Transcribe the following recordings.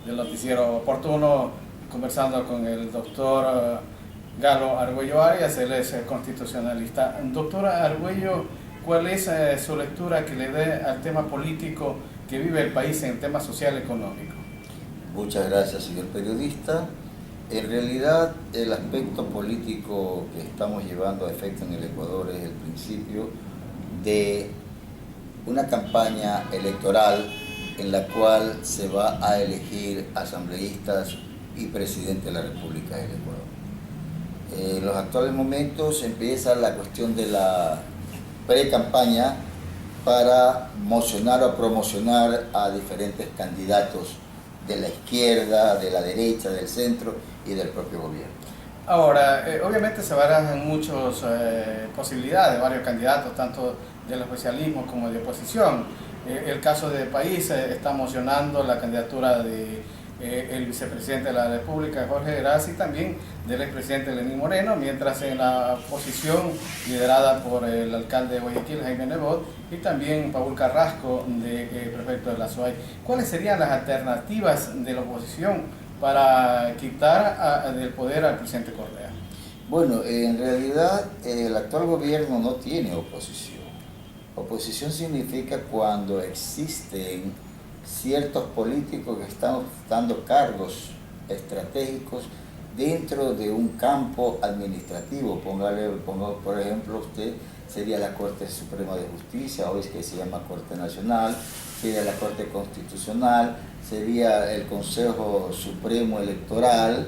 del noticiero Oportuno, conversando con el doctor Galo Argüello Arias. Él es constitucionalista. Doctora Argüello, ¿cuál es su lectura que le dé al tema político que vive el país en el tema social y económico? Muchas gracias, señor periodista. En realidad, el aspecto político que estamos llevando a efecto en el Ecuador es el principio de una campaña electoral en la cual se va a elegir asambleístas y presidente de la República del Ecuador. En los actuales momentos empieza la cuestión de la pre-campaña para mocionar o promocionar a diferentes candidatos de la izquierda, de la derecha, del centro y del propio gobierno. Ahora, obviamente se barajan muchas posibilidades, varios candidatos, tanto del oficialismo como de oposición. El caso del país está mocionando la candidatura de el vicepresidente de la República, Jorge Gras, y también del expresidente Lenín Moreno, mientras en la oposición, liderada por el alcalde de Guayaquil, Jaime Nebot, y también Paul Carrasco, prefecto de la SUAY. ¿Cuáles serían las alternativas de la oposición para quitar del poder al presidente Correa? Bueno, en realidad el actual gobierno no tiene oposición. Oposición significa cuando existen ciertos políticos que están dando cargos estratégicos dentro de un campo administrativo. Pongo, por ejemplo, usted sería la Corte Suprema de Justicia, hoy es que se llama Corte Nacional, sería la Corte Constitucional, sería el Consejo Supremo Electoral.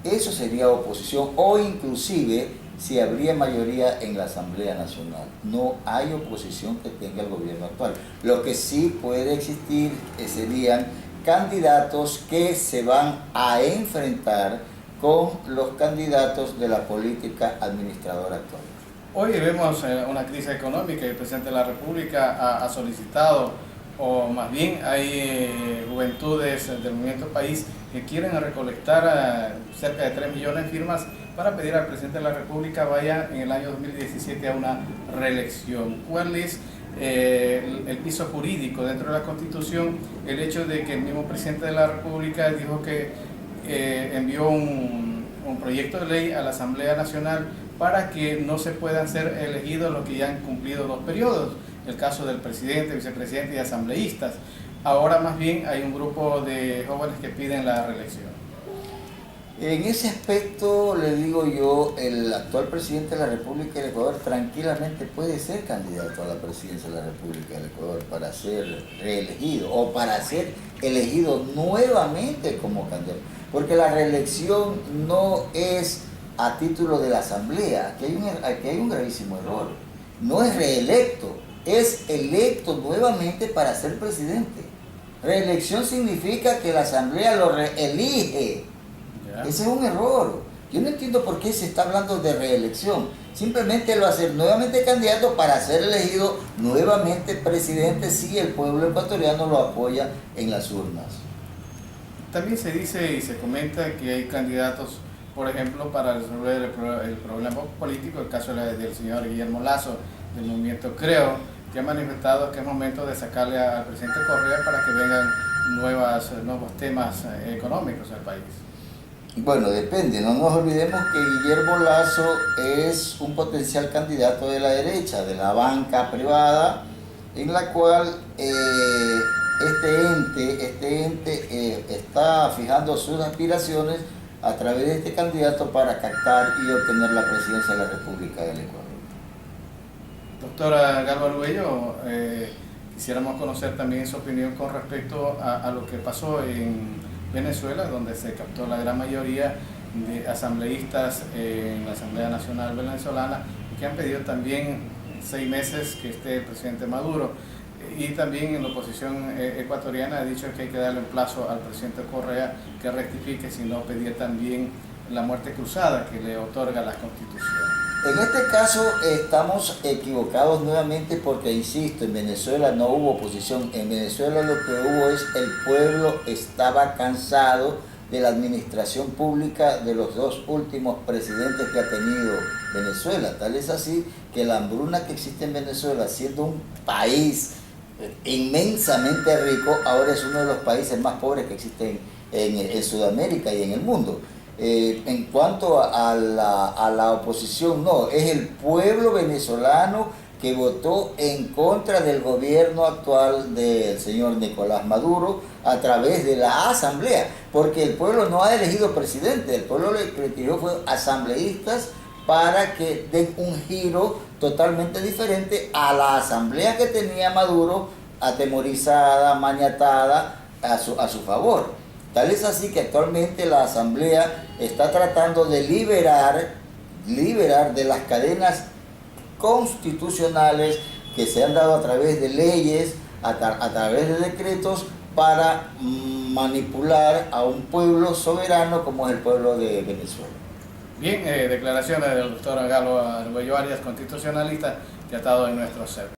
Eso sería oposición, o inclusive si habría mayoría en la Asamblea Nacional. No hay oposición que tenga el gobierno actual. Lo que sí puede existir serían candidatos que se van a enfrentar con los candidatos de la política administradora actual. Hoy vemos una crisis económica y el presidente de la República ha solicitado, o más bien hay juventudes del Movimiento País que quieren recolectar cerca de 3 millones de firmas para pedir al presidente de la República vaya en el año 2017 a una reelección. ¿Cuál es el piso jurídico dentro de la Constitución? El hecho de que el mismo presidente de la República dijo que envió un proyecto de ley a la Asamblea Nacional para que no se puedan ser elegidos los que ya han cumplido 2 periodos, el caso del presidente, vicepresidente y asambleístas. Ahora más bien hay un grupo de jóvenes que piden la reelección. En ese aspecto, le digo yo, el actual presidente de la República del Ecuador tranquilamente puede ser candidato a la presidencia de la República del Ecuador para ser reelegido o para ser elegido nuevamente como candidato. Porque la reelección no es a título de la Asamblea, aquí hay un gravísimo error. No es reelecto, es electo nuevamente para ser presidente. Reelección significa que la Asamblea lo reelige. Ese es un error. Yo no entiendo por qué se está hablando de reelección. Simplemente él va a ser nuevamente candidato para ser elegido nuevamente presidente si el pueblo ecuatoriano lo apoya en las urnas. También se dice y se comenta que hay candidatos, por ejemplo, para resolver el problema político, el caso del señor Guillermo Lasso, del movimiento Creo, que ha manifestado que es momento de sacarle al presidente Correa para que vengan nuevos temas económicos al país. Bueno, depende, no nos olvidemos que Guillermo Lasso es un potencial candidato de la derecha, de la banca privada, en la cual este ente está fijando sus aspiraciones a través de este candidato para captar y obtener la presidencia de la República del Ecuador. Doctora Galo Argüello, quisiéramos conocer también su opinión con respecto a lo que pasó en Venezuela, donde se captó la gran mayoría de asambleístas en la Asamblea Nacional Venezolana, que han pedido también 6 meses que esté el presidente Maduro. Y también en la oposición ecuatoriana ha dicho que hay que darle un plazo al presidente Correa que rectifique, si no pedir también la muerte cruzada que le otorga la Constitución. En este caso estamos equivocados nuevamente porque, insisto, en Venezuela no hubo oposición. En Venezuela lo que hubo es el pueblo estaba cansado de la administración pública de los 2 últimos presidentes que ha tenido Venezuela. Tal es así que la hambruna que existe en Venezuela, siendo un país inmensamente rico, ahora es uno de los países más pobres que existen en Sudamérica y en el mundo. En cuanto a la oposición, no, es el pueblo venezolano que votó en contra del gobierno actual del señor Nicolás Maduro a través de la asamblea, porque el pueblo no ha elegido presidente, el pueblo le eligió fue asambleístas para que den un giro totalmente diferente a la asamblea que tenía Maduro atemorizada, maniatada a su favor. Tal es así que actualmente la asamblea está tratando de liberar de las cadenas constitucionales que se han dado a través de leyes, a través de decretos, para manipular a un pueblo soberano como es el pueblo de Venezuela. Bien, declaraciones del doctor Galo Arguello Arias, constitucionalista, que ha estado en nuestro set.